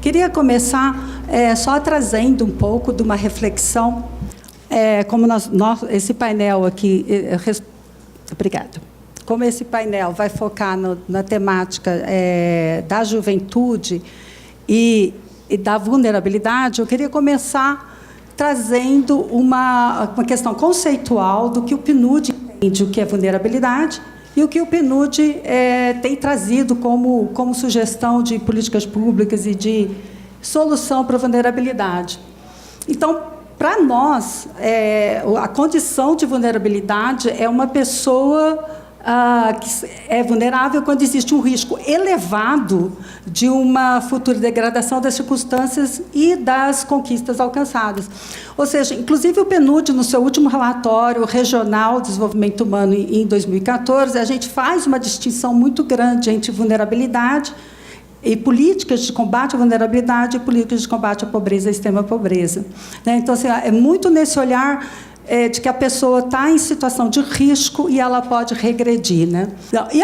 Queria começar só trazendo um pouco de uma reflexão, como esse painel aqui... Obrigada. Como esse painel vai focar na temática da juventude e da vulnerabilidade, eu queria começar trazendo uma questão conceitual do que o PNUD entende o que é vulnerabilidade e o que o PNUD tem trazido como sugestão de políticas públicas e de solução para a vulnerabilidade. Então, para nós, a condição de vulnerabilidade é uma pessoa que é vulnerável quando existe um risco elevado de uma futura degradação das circunstâncias e das conquistas alcançadas. Ou seja, inclusive o PNUD, no seu último relatório regional de desenvolvimento humano, em 2014, a gente faz uma distinção muito grande entre vulnerabilidade e políticas de combate à vulnerabilidade e políticas de combate à pobreza e extrema pobreza. Então, assim, é muito nesse olhar de que a pessoa está em situação de risco e ela pode regredir, né? E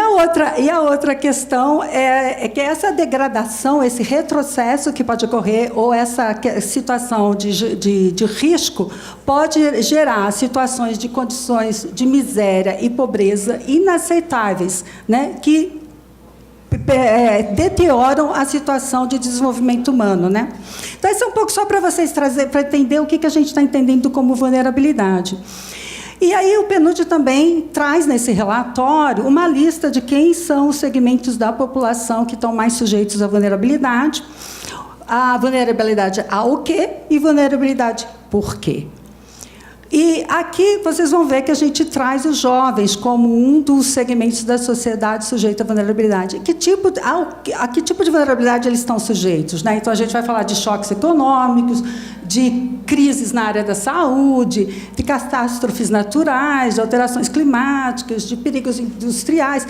a outra questão é que essa degradação, esse retrocesso que pode ocorrer, ou essa situação de risco, pode gerar situações de condições de miséria e pobreza inaceitáveis, né? Que deterioram a situação de desenvolvimento humano, né? Então, isso é um pouco só para vocês trazer, para entender o que a gente está entendendo como vulnerabilidade. E aí o PNUD também traz nesse relatório uma lista de quem são os segmentos da população que estão mais sujeitos à vulnerabilidade. A vulnerabilidade ao quê e vulnerabilidade por quê. E aqui vocês vão ver que a gente traz os jovens como um dos segmentos da sociedade sujeito à vulnerabilidade. A que tipo de vulnerabilidade eles estão sujeitos, né? Então, a gente vai falar de choques econômicos, de crises na área da saúde, de catástrofes naturais, de alterações climáticas, de perigos industriais.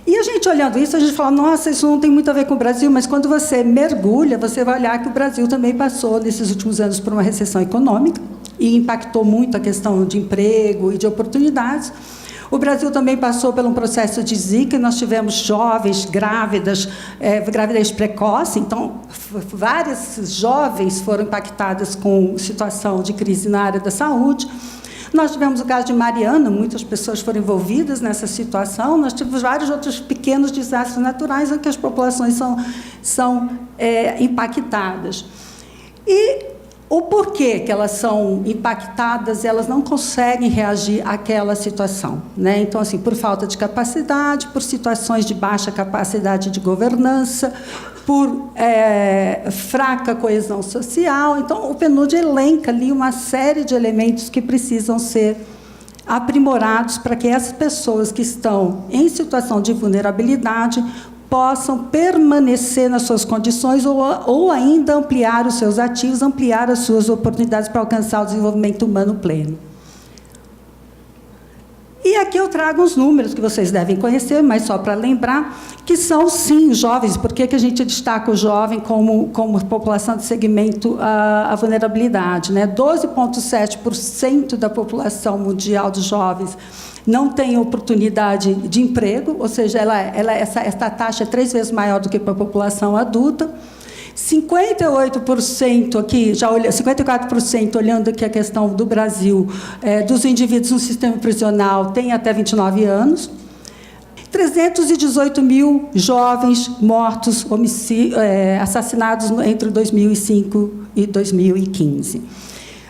E a gente, olhando isso, a gente fala, nossa, isso não tem muito a ver com o Brasil, mas quando você mergulha, você vai olhar que o Brasil também passou, nesses últimos anos, por uma recessão econômica, e impactou muito a questão de emprego e de oportunidades. O Brasil também passou por um processo de Zika, e nós tivemos jovens grávidas, gravidez precoce, então, várias jovens foram impactadas com situação de crise na área da saúde. Nós tivemos o caso de Mariana, muitas pessoas foram envolvidas nessa situação. Nós tivemos vários outros pequenos desastres naturais em que as populações são impactadas. E o porquê que elas são impactadas, elas não conseguem reagir àquela situação, né? Então, assim, por falta de capacidade, por situações de baixa capacidade de governança, por fraca coesão social. Então, o PNUD elenca ali uma série de elementos que precisam ser aprimorados para que essas pessoas que estão em situação de vulnerabilidade possam permanecer nas suas condições ou ainda ampliar os seus ativos, ampliar as suas oportunidades para alcançar o desenvolvimento humano pleno. E aqui eu trago os números que vocês devem conhecer, mas só para lembrar, que são, sim, jovens. Por que a gente destaca o jovem como população de segmento à vulnerabilidade, né? 12,7% da população mundial de jovens não tem oportunidade de emprego, ou seja, essa taxa é 3 vezes maior do que para a população adulta. 58% aqui, 54% olhando aqui a questão do Brasil, dos indivíduos no sistema prisional têm até 29 anos. 318 mil jovens mortos, assassinados entre 2005 e 2015.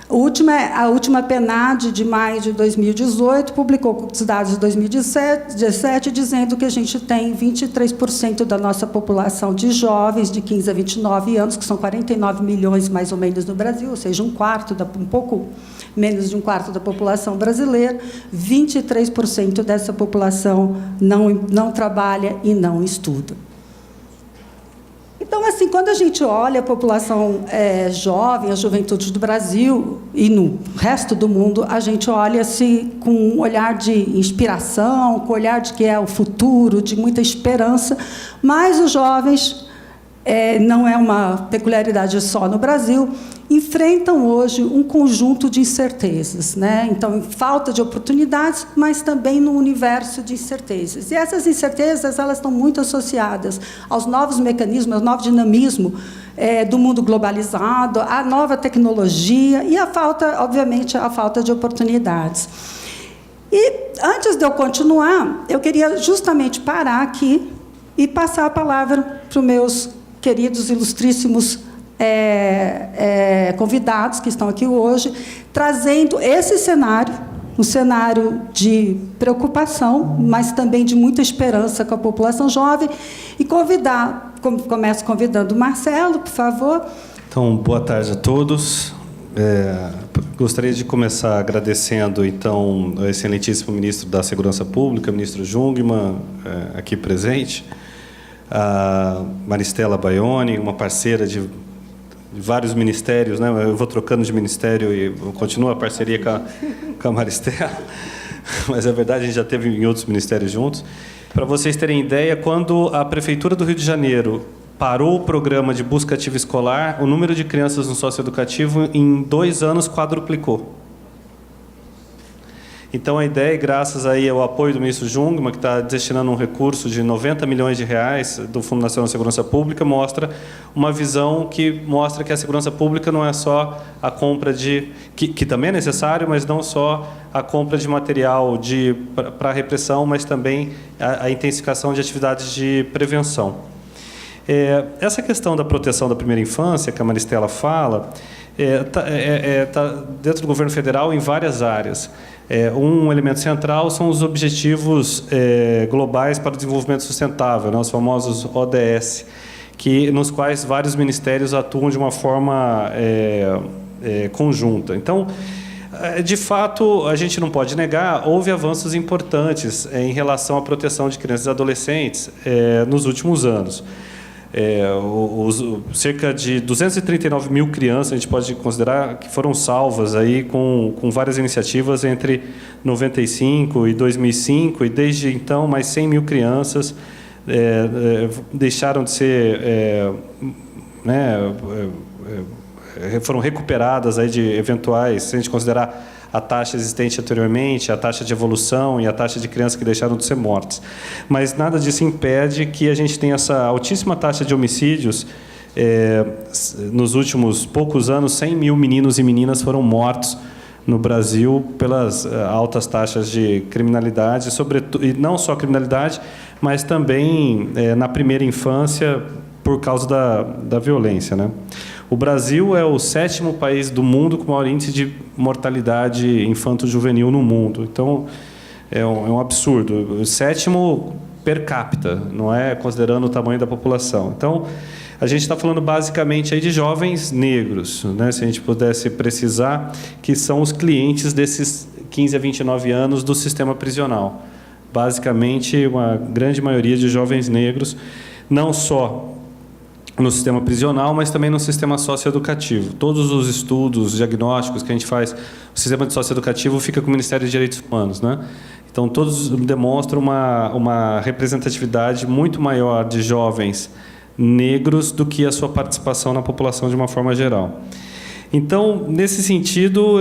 A última PNAD, de maio de 2018, publicou os dados de 2017, dizendo que a gente tem 23% da nossa população de jovens de 15 a 29 anos, que são 49 milhões, mais ou menos, no Brasil, ou seja, um pouco menos de um quarto da população brasileira. 23% dessa população não trabalha e não estuda. Então, assim, quando a gente olha a população jovem, a juventude do Brasil e no resto do mundo, a gente olha-se com um olhar de inspiração, com um olhar de que é o futuro, de muita esperança, mas os jovens não é uma peculiaridade só no Brasil. enfrentam hoje um conjunto de incertezas, né? Então, falta de oportunidades, mas também no universo de incertezas. E essas incertezas, elas estão muito associadas aos novos mecanismos, ao novo dinamismo do mundo globalizado, à nova tecnologia e a falta, obviamente, a falta de oportunidades. E, antes de eu continuar, eu queria justamente parar aqui e passar a palavra para os meus queridos, ilustríssimos convidados que estão aqui hoje, trazendo esse cenário, um cenário de preocupação, mas também de muita esperança com a população jovem, e começo convidando o Marcelo, por favor. Então, boa tarde a todos. Gostaria de começar agradecendo, então, ao excelentíssimo ministro da Segurança Pública, ministro Jungmann, aqui presente, a Maristela Baioni, uma parceira de vários ministérios, né? Eu vou trocando de ministério e continua a parceria com a Maristela, mas é verdade, a gente já teve em outros ministérios juntos. Para vocês terem ideia, quando a Prefeitura do Rio de Janeiro parou o programa de busca ativa escolar, o número de crianças no socioeducativo, em 2 anos, quadruplicou. Então, a ideia, graças aí ao apoio do ministro Jungmann, que está destinando um recurso de 90 milhões de reais do Fundo Nacional de Segurança Pública, mostra uma visão que mostra que a segurança pública não é só a compra de... que também é necessário, mas não só a compra de material para repressão, mas também a intensificação de atividades de prevenção. Essa questão da proteção da primeira infância, que a Maristela fala, está dentro do governo federal em várias áreas. Um elemento central são os Objetivos Globais para o Desenvolvimento Sustentável, né, os famosos ODS, nos quais vários ministérios atuam de uma forma conjunta. Então, de fato, a gente não pode negar, houve avanços importantes em relação à proteção de crianças e adolescentes nos últimos anos. Cerca de 239 mil crianças, a gente pode considerar que foram salvas aí com várias iniciativas entre 95 e 2005, e desde então mais 100 mil crianças deixaram de ser, foram recuperadas aí de eventuais, se a gente considerar a taxa existente anteriormente, a taxa de evolução e a taxa de crianças que deixaram de ser mortas. Mas nada disso impede que a gente tenha essa altíssima taxa de homicídios. Nos últimos poucos anos, 100 mil meninos e meninas foram mortos no Brasil pelas altas taxas de criminalidade, sobretudo, e não só criminalidade, mas também na primeira infância, por causa da violência, né? O Brasil é o 7º país do mundo com maior índice de mortalidade infanto-juvenil no mundo. Então, é um absurdo. O 7º per capita, não é considerando o tamanho da população. Então, a gente está falando basicamente aí de jovens negros, né? Se a gente pudesse precisar, que são os clientes desses 15 a 29 anos do sistema prisional. Basicamente, uma grande maioria de jovens negros, não só no sistema prisional, mas também no sistema socioeducativo. Todos os estudos, diagnósticos que a gente faz, o sistema socioeducativo fica com o Ministério de Direitos Humanos, né? Então, todos demonstram uma representatividade muito maior de jovens negros do que a sua participação na população de uma forma geral. Então, nesse sentido,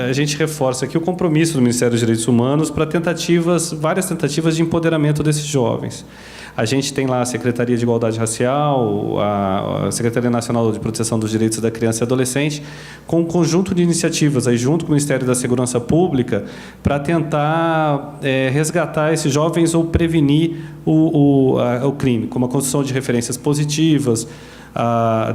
a gente reforça aqui o compromisso do Ministério dos Direitos Humanos para várias tentativas de empoderamento desses jovens. A gente tem lá a Secretaria de Igualdade Racial, a Secretaria Nacional de Proteção dos Direitos da Criança e Adolescente, com um conjunto de iniciativas, aí, junto com o Ministério da Segurança Pública, para tentar resgatar esses jovens ou prevenir o crime, como a construção de referências positivas,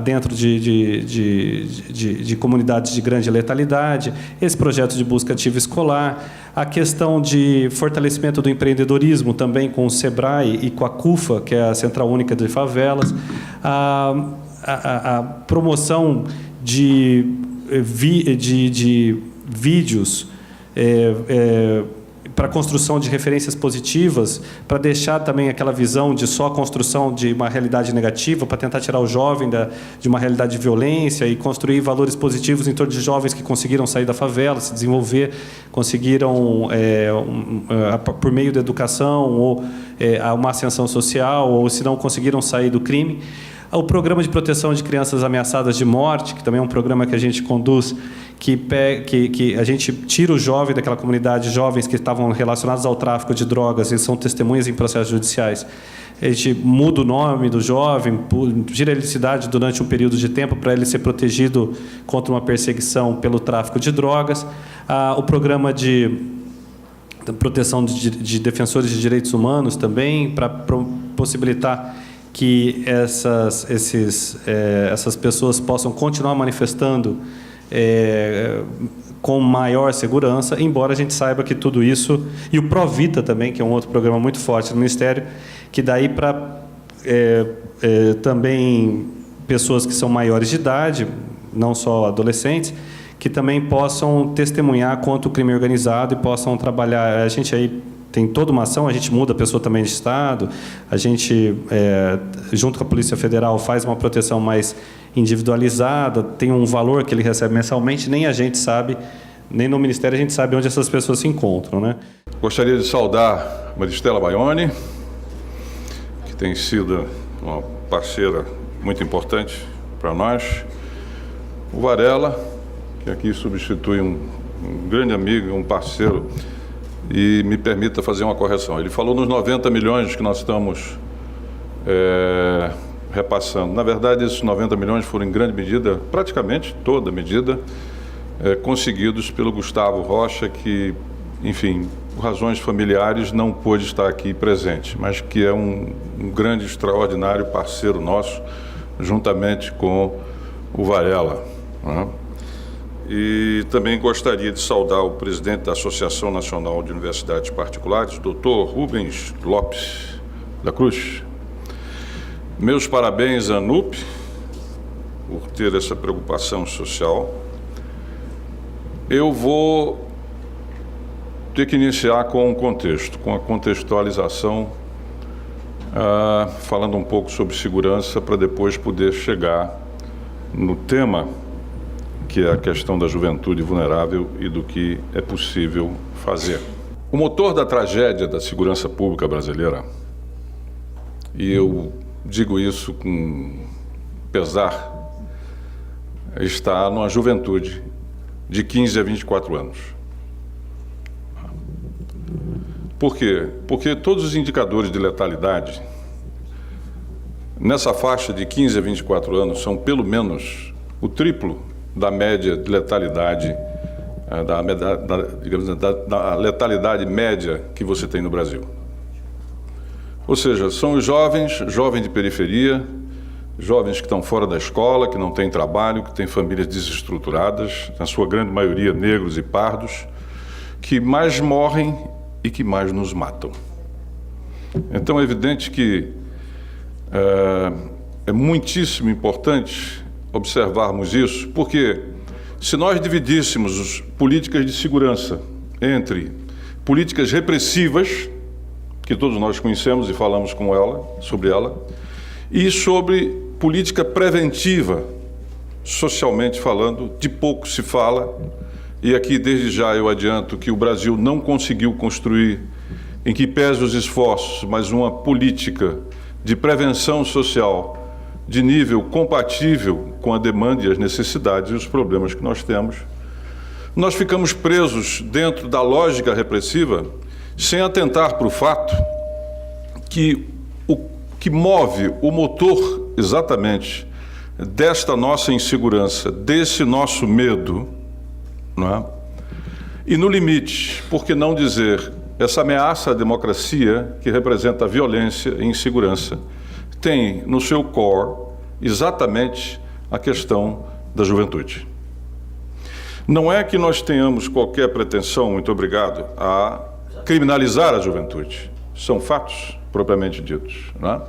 dentro de comunidades de grande letalidade, esse projeto de busca ativa escolar, a questão de fortalecimento do empreendedorismo também com o SEBRAE e com a CUFA, que é a Central Única de Favelas, a promoção de vídeos para a construção de referências positivas, para deixar também aquela visão de só construção de uma realidade negativa, para tentar tirar o jovem de uma realidade de violência e construir valores positivos em torno de jovens que conseguiram sair da favela, se desenvolver, conseguiram, por meio da educação, ou uma ascensão social, ou se não conseguiram sair do crime. O programa de proteção de crianças ameaçadas de morte, que também é um programa que a gente conduz, que a gente tira o jovem daquela comunidade, jovens que estavam relacionados ao tráfico de drogas e são testemunhas em processos judiciais. A gente muda o nome do jovem, tira ele de cidade durante um período de tempo para ele ser protegido contra uma perseguição pelo tráfico de drogas. O programa de proteção de defensores de direitos humanos também, para possibilitar que essas pessoas possam continuar manifestando com maior segurança, embora a gente saiba que tudo isso... E o Provita também, que é um outro programa muito forte do Ministério, que daí para também pessoas que são maiores de idade, não só adolescentes, que também possam testemunhar contra o crime organizado e possam trabalhar. A gente aí tem toda uma ação, a gente muda a pessoa também de estado, a gente, junto com a Polícia Federal, faz uma proteção mais individualizada, tem um valor que ele recebe mensalmente, nem a gente sabe, nem no Ministério a gente sabe onde essas pessoas se encontram, né? Gostaria de saudar Maristela Baione, que tem sido uma parceira muito importante para nós, o Varela, que aqui substitui um grande amigo, um parceiro, e me permita fazer uma correção. Ele falou nos 90 milhões que nós estamos repassando. Na verdade, esses 90 milhões foram, em grande medida, praticamente toda medida, conseguidos pelo Gustavo Rocha, que, enfim, por razões familiares, não pôde estar aqui presente, mas que é um grande, extraordinário parceiro nosso, juntamente com o Varela, né? E também gostaria de saudar o presidente da Associação Nacional de Universidades Particulares, Dr. Rubens Lopes da Cruz. Meus parabéns à ANUP por ter essa preocupação social. Eu vou ter que iniciar com um contexto, com a contextualização, falando um pouco sobre segurança, para depois poder chegar no tema, que é a questão da juventude vulnerável e do que é possível fazer. O motor da tragédia da segurança pública brasileira, e eu digo isso com pesar, está numa juventude de 15 a 24 anos. Por quê? Porque todos os indicadores de letalidade nessa faixa de 15 a 24 anos são pelo menos o triplo da média de letalidade, da letalidade média que você tem no Brasil. Ou seja, são os jovens de periferia, jovens que estão fora da escola, que não têm trabalho, que têm famílias desestruturadas, na sua grande maioria negros e pardos, que mais morrem e que mais nos matam. Então é evidente que é muitíssimo importante observarmos isso, porque se nós dividíssemos as políticas de segurança entre políticas repressivas, que todos nós conhecemos e falamos sobre ela, e sobre política preventiva, socialmente falando, de pouco se fala, e aqui desde já eu adianto que o Brasil não conseguiu construir, em que pese os esforços, mas uma política de prevenção social de nível compatível com a demanda e as necessidades e os problemas que nós temos. Nós ficamos presos dentro da lógica repressiva sem atentar para o fato que o que move o motor exatamente desta nossa insegurança, desse nosso medo, não é? E no limite, por que não dizer, essa ameaça à democracia que representa a violência e insegurança, tem no seu core exatamente a questão da juventude. Não é que nós tenhamos qualquer pretensão, muito obrigado, a criminalizar a juventude. São fatos propriamente ditos, não é?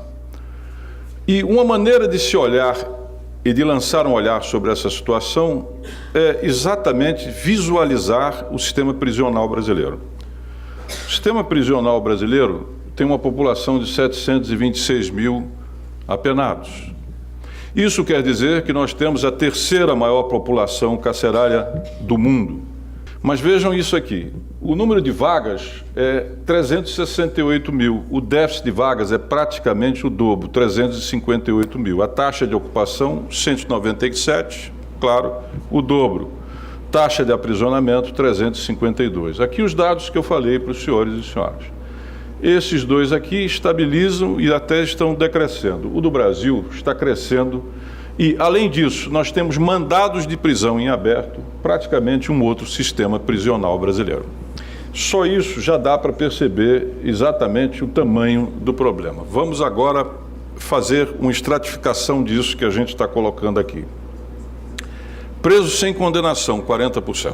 E uma maneira de se olhar e de lançar um olhar sobre essa situação é exatamente visualizar o sistema prisional brasileiro. O sistema prisional brasileiro tem uma população de 726 mil apenados. Isso quer dizer que nós temos a terceira maior população carcerária do mundo. Mas vejam isso aqui, o número de vagas é 368 mil, o déficit de vagas é praticamente o dobro, 358 mil. A taxa de ocupação, 197, claro, o dobro. Taxa de aprisionamento, 352. Aqui os dados que eu falei para os senhores e senhoras. Esses dois aqui estabilizam e até estão decrescendo. O do Brasil está crescendo e, além disso, nós temos mandados de prisão em aberto, praticamente um outro sistema prisional brasileiro. Só isso já dá para perceber exatamente o tamanho do problema. Vamos agora fazer uma estratificação disso que a gente está colocando aqui. Presos sem condenação, 40%.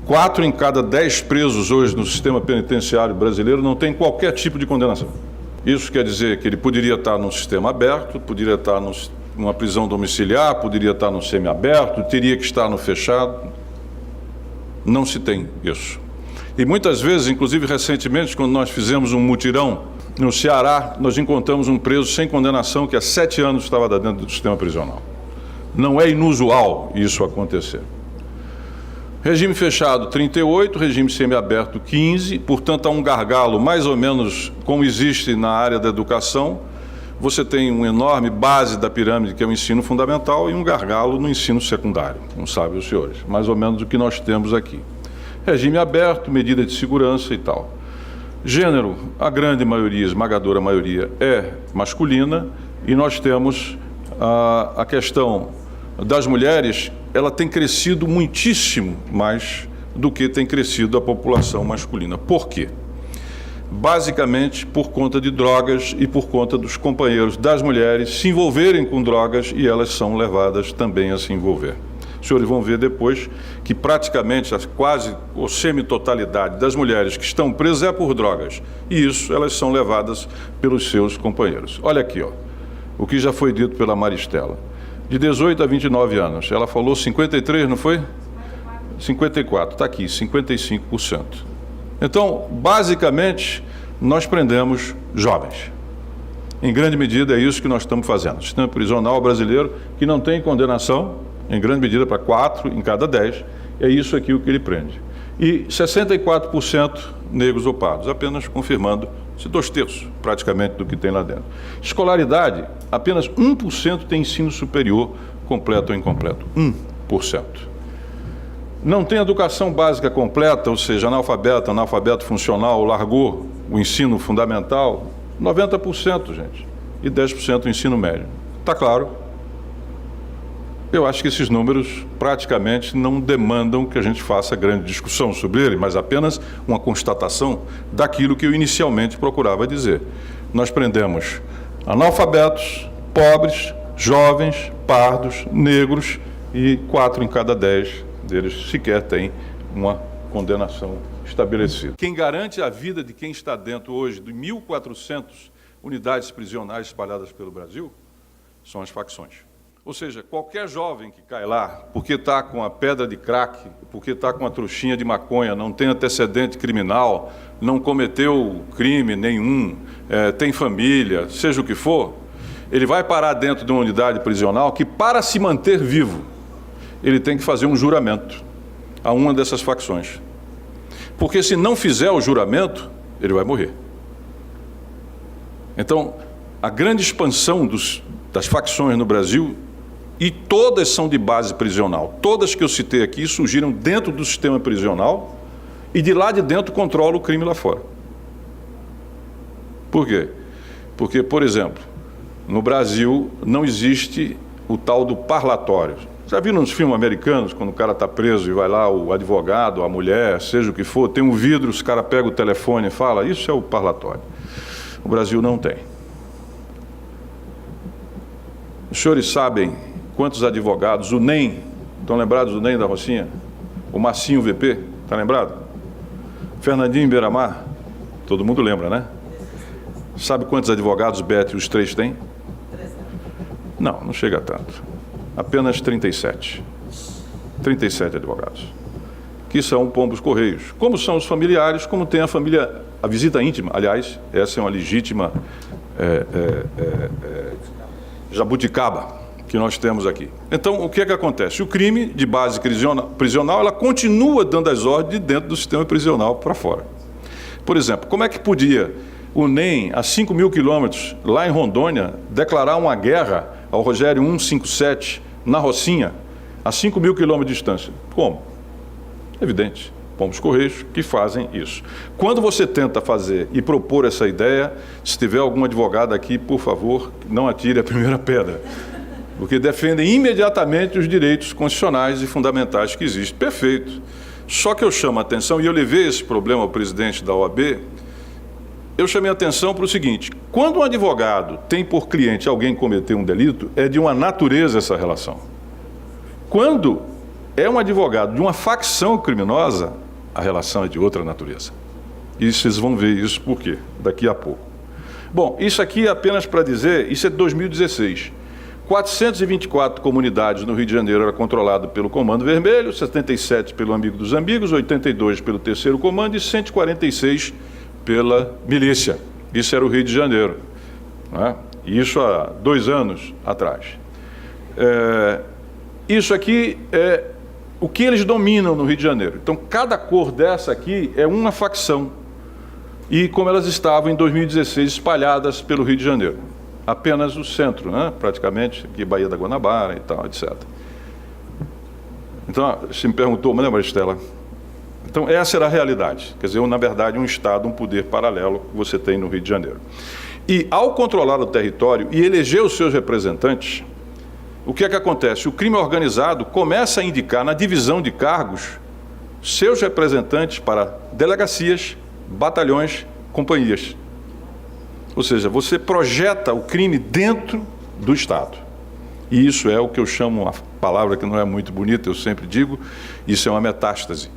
4 em cada 10 presos hoje no sistema penitenciário brasileiro não tem qualquer tipo de condenação. Isso quer dizer que ele poderia estar num sistema aberto, poderia estar numa prisão domiciliar, poderia estar no semiaberto, teria que estar no fechado. Não se tem isso. E muitas vezes, inclusive recentemente, quando nós fizemos um mutirão no Ceará, nós encontramos um preso sem condenação que há 7 anos estava dentro do sistema prisional. Não é inusual isso acontecer. Regime fechado, 38, regime semiaberto, 15, portanto, há um gargalo mais ou menos como existe na área da educação. Você tem uma enorme base da pirâmide, que é o ensino fundamental, e um gargalo no ensino secundário, como sabem os senhores, mais ou menos o que nós temos aqui. Regime aberto, medida de segurança e tal. Gênero, a grande maioria, esmagadora maioria, é masculina, e nós temos a questão das mulheres, ela tem crescido muitíssimo mais do que tem crescido a população masculina. Por quê? Basicamente por conta de drogas e por conta dos companheiros das mulheres se envolverem com drogas e elas são levadas também a se envolver. Os senhores vão ver depois que praticamente a quase ou semi-totalidade das mulheres que estão presas é por drogas. E isso elas são levadas pelos seus companheiros. Olha aqui, ó, o que já foi dito pela Maristela. De 18 a 29 anos, ela falou 53, não foi? 54, está aqui, 55%. Então, basicamente, nós prendemos jovens. Em grande medida é isso que nós estamos fazendo. O sistema prisional brasileiro, que não tem condenação, em grande medida para 4 em cada 10, é isso aqui o que ele prende. E 64% negros ou pardos, apenas confirmando 2/3 praticamente do que tem lá dentro. Escolaridade, apenas 1% tem ensino superior completo ou incompleto. 1%. Não tem educação básica completa, ou seja, analfabeto funcional, largou o ensino fundamental, 90%, gente. E 10% o ensino médio. Está claro? Eu acho que esses números praticamente não demandam que a gente faça grande discussão sobre ele, mas apenas uma constatação daquilo que eu inicialmente procurava dizer. Nós prendemos analfabetos, pobres, jovens, pardos, negros e 4 em cada 10 deles sequer têm uma condenação estabelecida. Quem garante a vida de quem está dentro hoje de 1.400 unidades prisionais espalhadas pelo Brasil são as facções. Ou seja, qualquer jovem que cai lá, porque está com a pedra de crack, porque está com a trouxinha de maconha, não tem antecedente criminal, não cometeu crime nenhum, tem família, seja o que for, ele vai parar dentro de uma unidade prisional que, para se manter vivo, ele tem que fazer um juramento a uma dessas facções. Porque se não fizer o juramento, ele vai morrer. Então, a grande expansão das facções no Brasil, e todas são de base prisional. Todas que eu citei aqui surgiram dentro do sistema prisional e de lá de dentro controlam o crime lá fora. Por quê? Porque, por exemplo, no Brasil não existe o tal do parlatório. Já viram nos filmes americanos, quando o cara está preso e vai lá o advogado, a mulher, seja o que for, tem um vidro, os caras pegam o telefone e falam, isso é o parlatório. O Brasil não tem. Os senhores sabem quantos advogados, o NEM, estão lembrados do NEM da Rocinha? O Massinho VP, está lembrado? Fernandinho Beiramar, todo mundo lembra, né? Sabe quantos advogados Bete os 3 têm? Não, não chega a tanto. Apenas 37. 37 advogados. Que são pombos correios. Como são os familiares, como tem a família, a visita íntima. Aliás, essa é uma legítima jabuticaba que nós temos aqui. Então, o que é que acontece? O crime de base prisional, ela continua dando as ordens de dentro do sistema prisional para fora. Por exemplo, como é que podia o NEM, a 5.000 quilômetros, lá em Rondônia, declarar uma guerra ao Rogério 157, na Rocinha, a 5.000 quilômetros de distância? Como? Evidente. Pomos Correios que fazem isso. Quando você tenta fazer e propor essa ideia, se tiver algum advogado aqui, por favor, não atire a primeira pedra, porque defendem imediatamente os direitos constitucionais e fundamentais que existem. Perfeito. Só que eu chamo a atenção, e eu levei esse problema ao presidente da OAB, eu chamei a atenção para o seguinte: quando um advogado tem por cliente alguém cometer um delito, é de uma natureza essa relação. Quando é um advogado de uma facção criminosa, a relação é de outra natureza. E vocês vão ver isso por quê? Daqui a pouco. Bom, isso aqui é apenas para dizer, isso é de 2016. 424 comunidades no Rio de Janeiro eram controladas pelo Comando Vermelho, 77 pelo Amigo dos Ambigos, 82 pelo Terceiro Comando e 146 pela milícia. Isso era o Rio de Janeiro, né? Isso há 2 anos atrás. Isso aqui é o que eles dominam no Rio de Janeiro. Então, cada cor dessa aqui é uma facção. E como elas estavam em 2016 espalhadas pelo Rio de Janeiro. Apenas o centro, né? Praticamente, aqui Baía da Guanabara e tal, etc. Então, você me perguntou, mas lembra, Estela? Então, essa era a realidade. Quer dizer, na verdade, um Estado, um poder paralelo que você tem no Rio de Janeiro. E, ao controlar o território e eleger os seus representantes, o que é que acontece? O crime organizado começa a indicar, na divisão de cargos, seus representantes para delegacias, batalhões, companhias. Ou seja, você projeta o crime dentro do Estado. E isso é o que eu chamo, uma palavra que não é muito bonita, eu sempre digo, isso é uma metástase.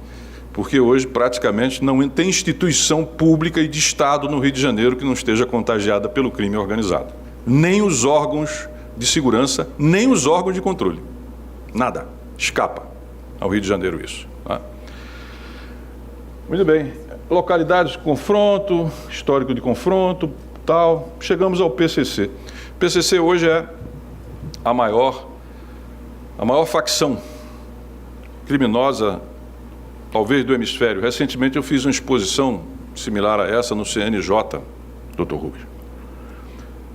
Porque hoje, praticamente, não tem instituição pública e de Estado no Rio de Janeiro que não esteja contagiada pelo crime organizado. Nem os órgãos de segurança, nem os órgãos de controle. Nada. Escapa ao Rio de Janeiro isso. Tá? Muito bem. Localidades de confronto, histórico de confronto, tal. Chegamos ao PCC. O PCC hoje é a maior facção criminosa, talvez do hemisfério. Recentemente eu fiz uma exposição similar a essa no CNJ, Dr. Rubens.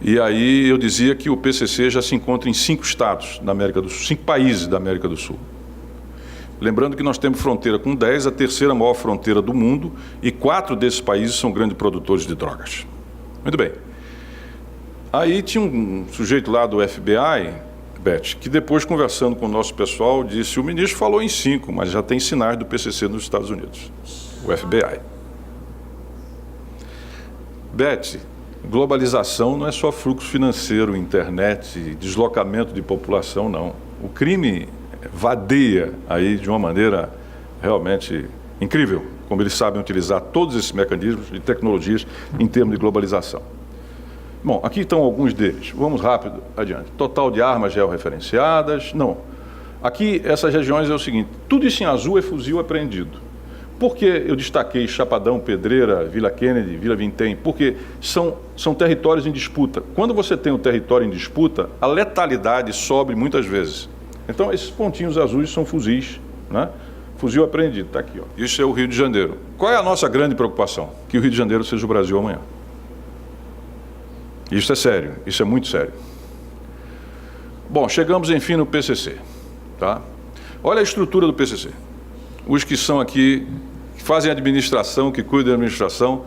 E aí eu dizia que o PCC já se encontra em 5 estados da América do Sul, 5 países da América do Sul. Lembrando que nós temos fronteira com 10, a terceira maior fronteira do mundo, e 4 desses países são grandes produtores de drogas. Muito bem. Aí tinha um sujeito lá do FBI, Beth, que depois, conversando com o nosso pessoal, disse: o ministro falou em 5, mas já tem sinais do PCC nos Estados Unidos, o FBI. Beth, globalização não é só fluxo financeiro, internet, deslocamento de população, não. O crime vadeia aí de uma maneira realmente incrível, como eles sabem utilizar todos esses mecanismos e tecnologias em termos de globalização. Bom, aqui estão alguns deles. Vamos rápido adiante. Total de armas georreferenciadas. Não. Aqui, essas regiões é o seguinte, tudo isso em azul é fuzil apreendido. Por que eu destaquei Chapadão, Pedreira, Vila Kennedy, Vila Vintém? Porque são territórios em disputa. Quando você tem um território em disputa, a letalidade sobe muitas vezes. Então, esses pontinhos azuis são fuzis, né? Fuzil apreendido, está aqui, ó. Isso é o Rio de Janeiro. Qual é a nossa grande preocupação? Que o Rio de Janeiro seja o Brasil amanhã. Isso é sério, isso é muito sério. Bom, chegamos enfim no PCC, tá? Olha a estrutura do PCC. Os que são aqui, que fazem administração, que cuidam da administração,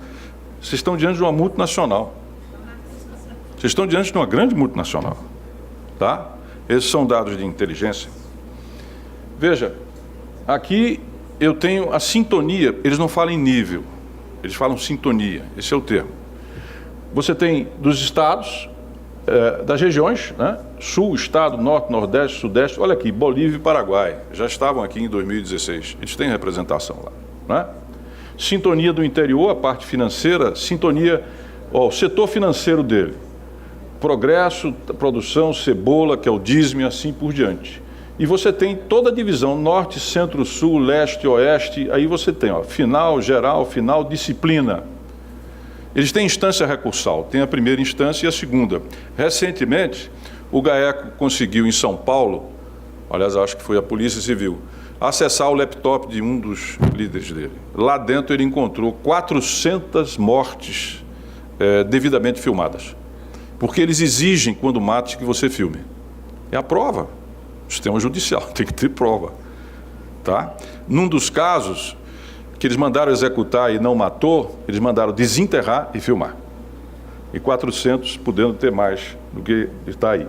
vocês estão diante de uma multinacional. Vocês estão diante de uma grande multinacional, tá? Esses são dados de inteligência. Veja, aqui eu tenho a sintonia, eles não falam em nível, eles falam sintonia, esse é o termo. Você tem dos estados, das regiões, né? Sul, Estado, Norte, Nordeste, Sudeste, olha aqui, Bolívia e Paraguai, já estavam aqui em 2016, eles têm representação lá, né? Sintonia do interior, a parte financeira, sintonia, ó, o setor financeiro dele, Progresso, produção, Cebola, que é o dízimo e assim por diante. E você tem toda a divisão, Norte, Centro, Sul, Leste, Oeste, aí você tem, ó, final, geral, final, disciplina. Eles têm instância recursal, tem a primeira instância e a segunda. Recentemente, o GAECO conseguiu, em São Paulo, aliás, acho que foi a Polícia Civil, acessar o laptop de um dos líderes dele. Lá dentro ele encontrou 400 mortes devidamente filmadas. Porque eles exigem, quando mate, que você filme. É a prova. O sistema judicial tem que ter prova. Tá? Num dos casos que eles mandaram executar e não matou, eles mandaram desenterrar e filmar. E 400 podendo ter mais do que está aí.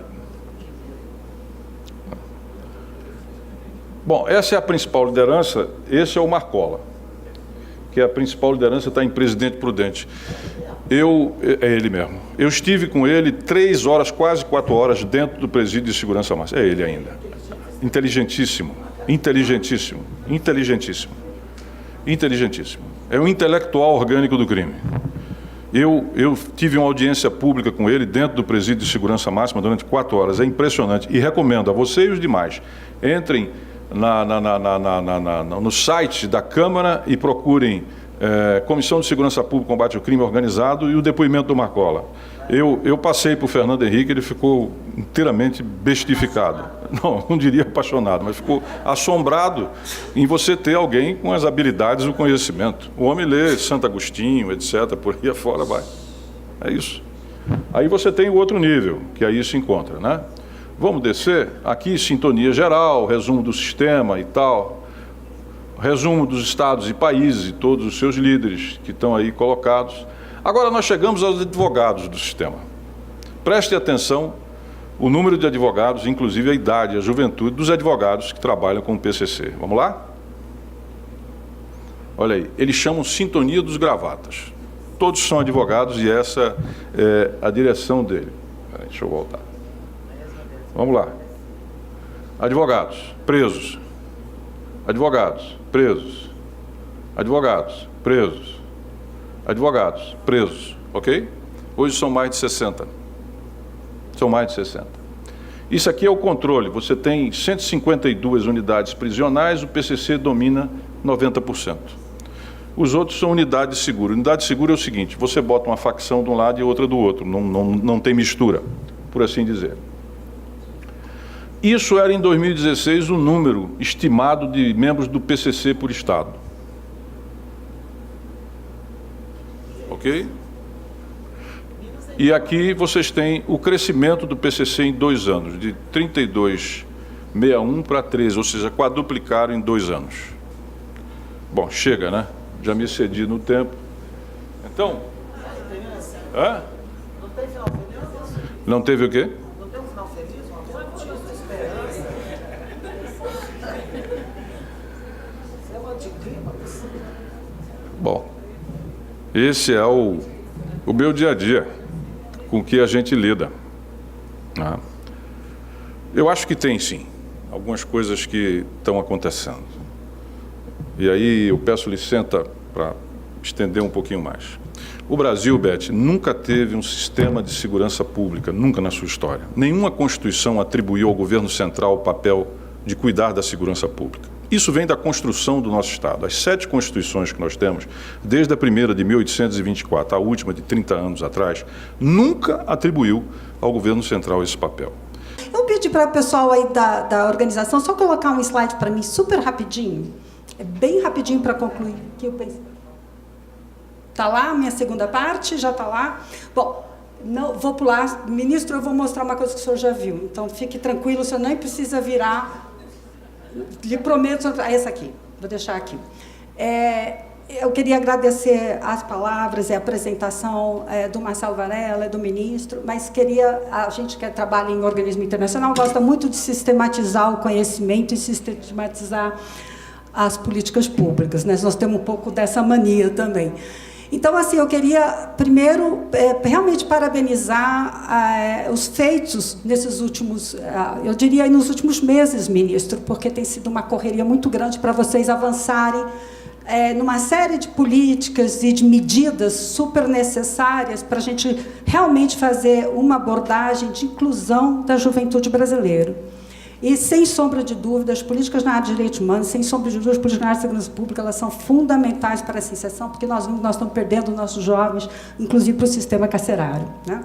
Bom, essa é a principal liderança, esse é o Marcola, que é a principal liderança, está em Presidente Prudente. É ele mesmo. Eu estive com ele 3 horas, quase 4 horas, dentro do presídio de segurança máxima. É ele ainda. Inteligentíssimo, inteligentíssimo, inteligentíssimo, inteligentíssimo. É o intelectual orgânico do crime. Eu tive uma audiência pública com ele dentro do presídio de segurança máxima durante 4 horas. É impressionante. E recomendo a você e os demais, entrem no site da Câmara e procurem Comissão de Segurança Pública e Combate ao Crime Organizado e o depoimento do Marcola. Eu passei para o Fernando Henrique, ele ficou inteiramente bestificado. Não diria apaixonado, mas ficou assombrado em você ter alguém com as habilidades e o conhecimento. O homem lê Santo Agostinho, etc., por aí afora vai. É isso. Aí você tem o outro nível, que aí se encontra, né? Vamos descer, aqui sintonia geral, resumo do sistema e tal, resumo dos estados e países e todos os seus líderes que estão aí colocados. Agora nós chegamos aos advogados do sistema. Preste atenção o número de advogados, inclusive a idade, a juventude dos advogados que trabalham com o PCC. Vamos lá? Olha aí, eles chamam sintonia dos gravatas. Todos são advogados e essa é a direção dele. Peraí, deixa eu voltar. Vamos lá. Advogados, presos. Advogados, presos. Advogados, presos. Advogados, presos. Ok? Hoje são mais de 60. São mais de 60. Isso aqui é o controle. Você tem 152 unidades prisionais, o PCC domina 90%. Os outros são unidades de seguro. Unidade de seguro é o seguinte, você bota uma facção de um lado e outra do outro. Não tem mistura, por assim dizer. Isso era, em 2016, o número estimado de membros do PCC por Estado. Ok? E aqui vocês têm o crescimento do PCC em 2 anos, de 32,61 para 13, ou seja, quadruplicaram em 2 anos. Bom, chega, né? Já me excedi no tempo. Então... Hã? Não teve o quê? Bom, esse é o meu dia a dia, com que a gente lida. Eu acho que tem, sim, algumas coisas que estão acontecendo. E aí eu peço licença para estender um pouquinho mais. O Brasil, Beth, nunca teve um sistema de segurança pública, nunca na sua história. Nenhuma Constituição atribuiu ao governo central o papel de cuidar da segurança pública. Isso vem da construção do nosso Estado. As 7 constituições que nós temos, desde a primeira de 1824, a última de 30 anos atrás, nunca atribuiu ao governo central esse papel. Eu pedi para o pessoal aí da organização só colocar um slide para mim, super rapidinho. É bem rapidinho para concluir. Que eu pensei. Está lá a minha segunda parte? Já está lá? Bom, não, vou pular. Ministro, eu vou mostrar uma coisa que o senhor já viu. Então, fique tranquilo, o senhor nem precisa virar... Lhe prometo, essa aqui, vou deixar aqui. Eu queria agradecer as palavras e a apresentação do Marcelo Varela, do ministro, mas a gente que trabalha em organismo internacional gosta muito de sistematizar o conhecimento e sistematizar as políticas públicas, né? Nós temos um pouco dessa mania também. Então, assim, eu queria, primeiro, realmente parabenizar os feitos nesses últimos, eu diria, nos últimos meses, ministro, porque tem sido uma correria muito grande para vocês avançarem numa série de políticas e de medidas super necessárias para a gente realmente fazer uma abordagem de inclusão da juventude brasileira. E, sem sombra de dúvida, as políticas na área de direitos humanos, sem sombra de dúvida, as políticas na área de segurança pública, elas são fundamentais para essa inserção, porque nós estamos perdendo nossos jovens, inclusive para o sistema carcerário, né?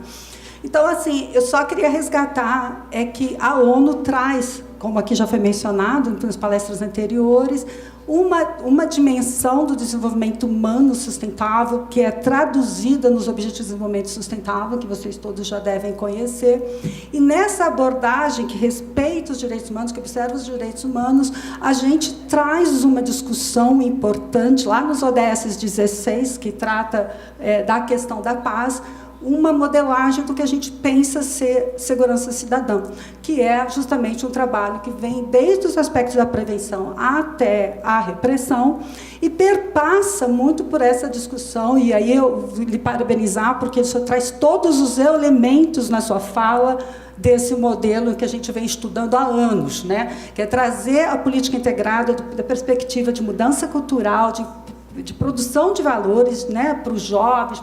Então, assim, eu só queria resgatar que a ONU traz, como aqui já foi mencionado nas palestras anteriores, uma dimensão do desenvolvimento humano sustentável, que é traduzida nos Objetivos de Desenvolvimento Sustentável, que vocês todos já devem conhecer. E nessa abordagem que respeita os direitos humanos, que observa os direitos humanos, a gente traz uma discussão importante, lá nos ODS 16, que trata da questão da paz, uma modelagem do que a gente pensa ser segurança cidadã, que é justamente um trabalho que vem desde os aspectos da prevenção até a repressão e perpassa muito por essa discussão, e aí eu lhe parabenizar, porque o senhor traz todos os elementos na sua fala desse modelo que a gente vem estudando há anos, né? Que é trazer a política integrada da perspectiva de mudança cultural, de produção de valores, né, para os jovens,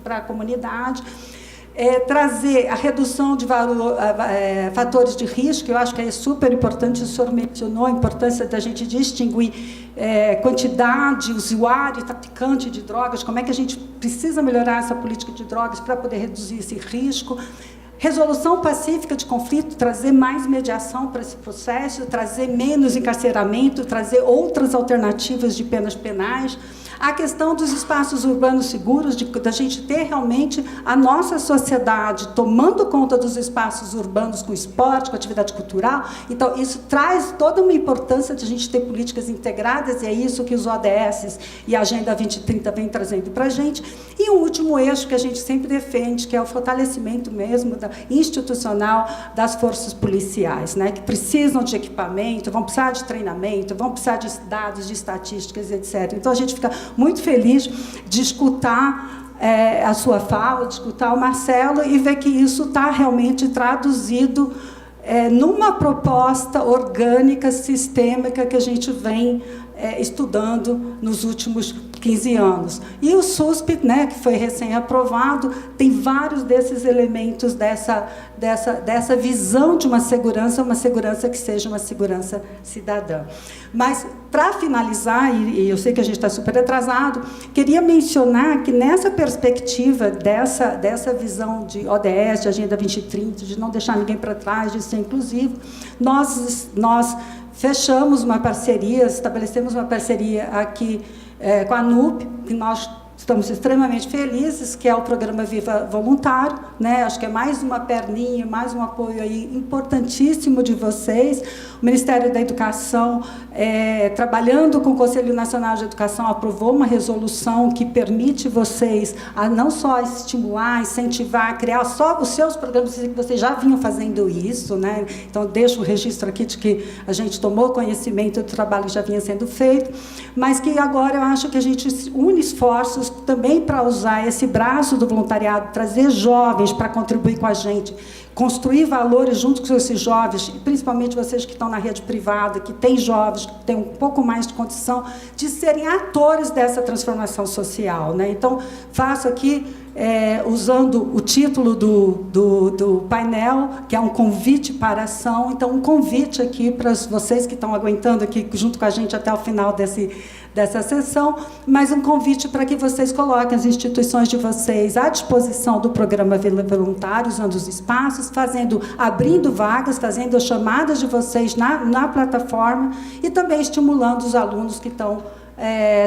para a comunidade, trazer a redução de fatores de risco, eu acho que é super importante, o senhor mencionou a importância da gente distinguir quantidade, usuário e traficante de drogas, como é que a gente precisa melhorar essa política de drogas para poder reduzir esse risco. Resolução pacífica de conflito, trazer mais mediação para esse processo, trazer menos encarceramento, trazer outras alternativas de penas penais. A questão dos espaços urbanos seguros, da gente ter realmente a nossa sociedade tomando conta dos espaços urbanos com esporte, com atividade cultural. Então, isso traz toda uma importância de a gente ter políticas integradas, e é isso que os ODS e a Agenda 2030 vem trazendo para a gente. E um último eixo que a gente sempre defende, que é o fortalecimento mesmo institucional das forças policiais, né, que precisam de equipamento, vão precisar de treinamento, vão precisar de dados, de estatísticas, etc. Então, a gente fica muito feliz de escutar a sua fala, de escutar o Marcelo e ver que isso está realmente traduzido numa proposta orgânica, sistêmica, que a gente vem estudando nos últimos 15 anos. E o SUSP, né, que foi recém-aprovado, tem vários desses elementos dessa visão de uma segurança que seja uma segurança cidadã. Mas, para finalizar, e eu sei que a gente está super atrasado, queria mencionar que, nessa perspectiva dessa visão de ODS, de Agenda 2030, de não deixar ninguém para trás, de ser inclusivo, nós fechamos uma parceria, estabelecemos uma parceria aqui com a ANUP, que nós estamos extremamente felizes, que é o programa Viva Voluntário, né? Acho que é mais uma perninha, mais um apoio aí importantíssimo de vocês. O Ministério da Educação, trabalhando com o Conselho Nacional de Educação, aprovou uma resolução que permite vocês a não só estimular, incentivar, criar só os seus programas, que vocês já vinham fazendo isso, né? Então, deixo o registro aqui de que a gente tomou conhecimento do trabalho que já vinha sendo feito, mas que agora eu acho que a gente une esforços também para usar esse braço do voluntariado, trazer jovens para contribuir com a gente, construir valores junto com esses jovens, principalmente vocês que estão na rede privada, que têm jovens, que têm um pouco mais de condição de serem atores dessa transformação social, né? Então, faço aqui, usando o título do painel, que é um convite para a ação. Então, um convite aqui para vocês que estão aguentando aqui junto com a gente até o final dessa sessão, mas um convite para que vocês coloquem as instituições de vocês à disposição do programa Vila Voluntário, usando os espaços, abrindo vagas, fazendo as chamadas de vocês na plataforma e também estimulando os alunos que estão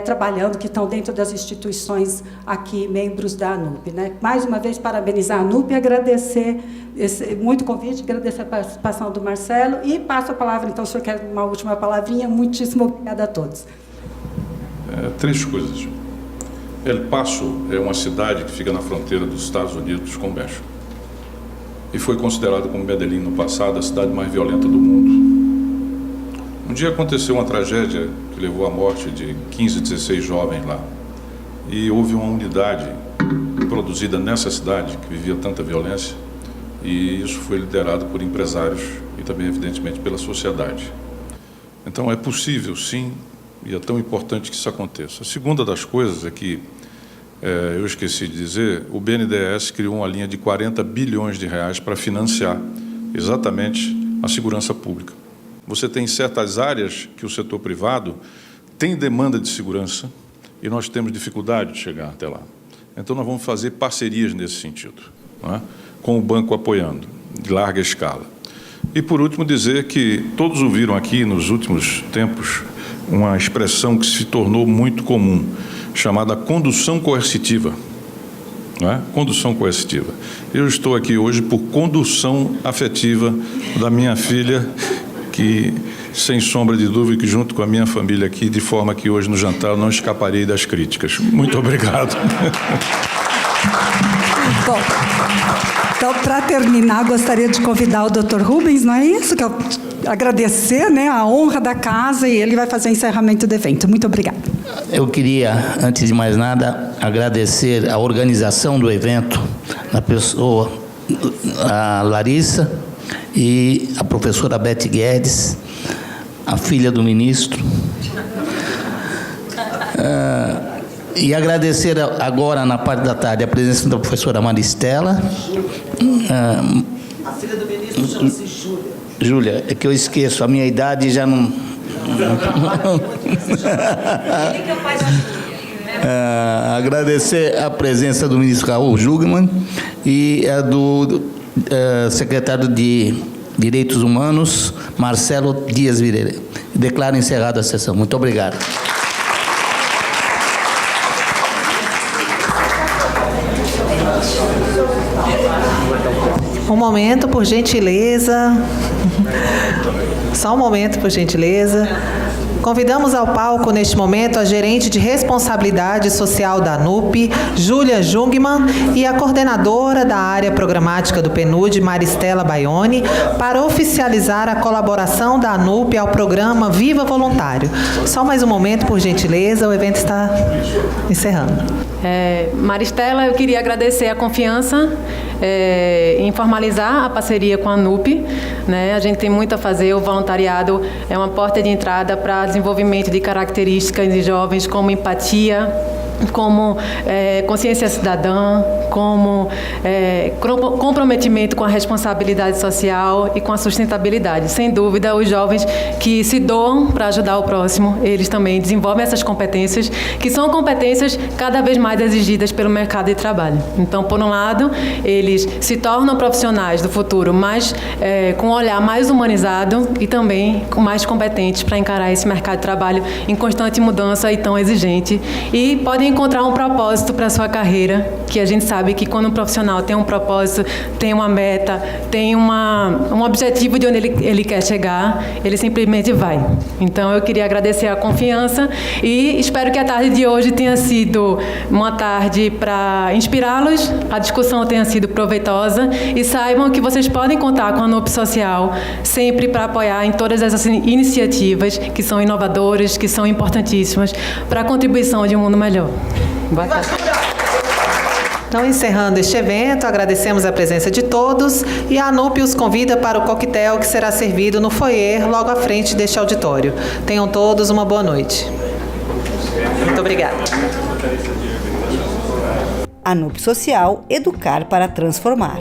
trabalhando, que estão dentro das instituições aqui, membros da ANUP, né? Mais uma vez, parabenizar a ANUP e agradecer muito convite, agradecer a participação do Marcelo e passo a palavra, então, o senhor quer uma última palavrinha? Muitíssimo obrigada a todos. Três coisas. El Paso é uma cidade que fica na fronteira dos Estados Unidos com o México e foi considerada, como Medellín no passado, a cidade mais violenta do mundo. Um dia aconteceu uma tragédia que levou à morte de 15, 16 jovens lá. E houve uma unidade produzida nessa cidade, que vivia tanta violência, e isso foi liderado por empresários e também, evidentemente, pela sociedade. Então, é possível, sim, e é tão importante que isso aconteça. A segunda das coisas é que, eu esqueci de dizer, o BNDES criou uma linha de 40 bilhões de reais para financiar exatamente a segurança pública. Você tem certas áreas que o setor privado tem demanda de segurança e nós temos dificuldade de chegar até lá. Então, nós vamos fazer parcerias nesse sentido, não é? com o banco apoiando, de larga escala. E, por último, dizer que todos ouviram aqui, nos últimos tempos, uma expressão que se tornou muito comum, chamada condução coercitiva. Não é? Condução coercitiva. Eu estou aqui hoje por condução afetiva da minha filha, que, sem sombra de dúvida, que junto com a minha família aqui, de forma que hoje no jantar eu não escaparei das críticas. Muito obrigado. Bom, então, para terminar, gostaria de convidar o Dr. Rubens, não é isso? Que eu agradecer, né, a honra da casa, e ele vai fazer o encerramento do evento. Muito obrigada. Eu queria, antes de mais nada, agradecer a organização do evento, na pessoa, a Larissa e a professora Beth Guedes, a filha do ministro. E agradecer agora, na parte da tarde, a presença da professora Maristela. A filha do ministro chama-se Júlia. Júlia, é que eu esqueço, a minha idade já não... Ele que é o pai da Júlia. Agradecer a presença do ministro Raul Jungmann e a do secretário de Direitos Humanos, Marcelo Dias Vireira. Declaro encerrada a sessão. Muito obrigado. Um momento, por gentileza. Só um momento, por gentileza. Convidamos ao palco, neste momento, a gerente de responsabilidade social da ANUP, Júlia Jungmann, e a coordenadora da área programática do PNUD, Maristela Baione, para oficializar a colaboração da ANUP ao programa Viva Voluntário. Só mais um momento, por gentileza, o evento está encerrando. Maristela, eu queria agradecer a confiança em formalizar a parceria com a ANUP, né? A gente tem muito a fazer, o voluntariado é uma porta de entrada para desenvolvimento de características de jovens como empatia, como consciência cidadã, como comprometimento com a responsabilidade social e com a sustentabilidade. Sem dúvida, os jovens que se doam para ajudar o próximo, eles também desenvolvem essas competências, que são competências cada vez mais exigidas pelo mercado de trabalho. Então, por um lado, eles se tornam profissionais do futuro, mas com um olhar mais humanizado e também mais competentes para encarar esse mercado de trabalho em constante mudança e tão exigente. E podem encontrar um propósito para a sua carreira, que a gente sabe que quando um profissional tem um propósito, tem uma meta, tem um objetivo de onde ele quer chegar, ele simplesmente vai. Então, eu queria agradecer a confiança e espero que a tarde de hoje tenha sido uma tarde para inspirá-los, a discussão tenha sido proveitosa e saibam que vocês podem contar com a ANUP Social sempre para apoiar em todas essas iniciativas que são inovadoras, que são importantíssimas para a contribuição de um mundo melhor. Boa tarde. Então, encerrando este evento, agradecemos a presença de todos e a ANUP os convida para o coquetel que será servido no foyer, logo à frente deste auditório. Tenham todos uma boa noite. Muito obrigada. ANUP Social, educar para transformar.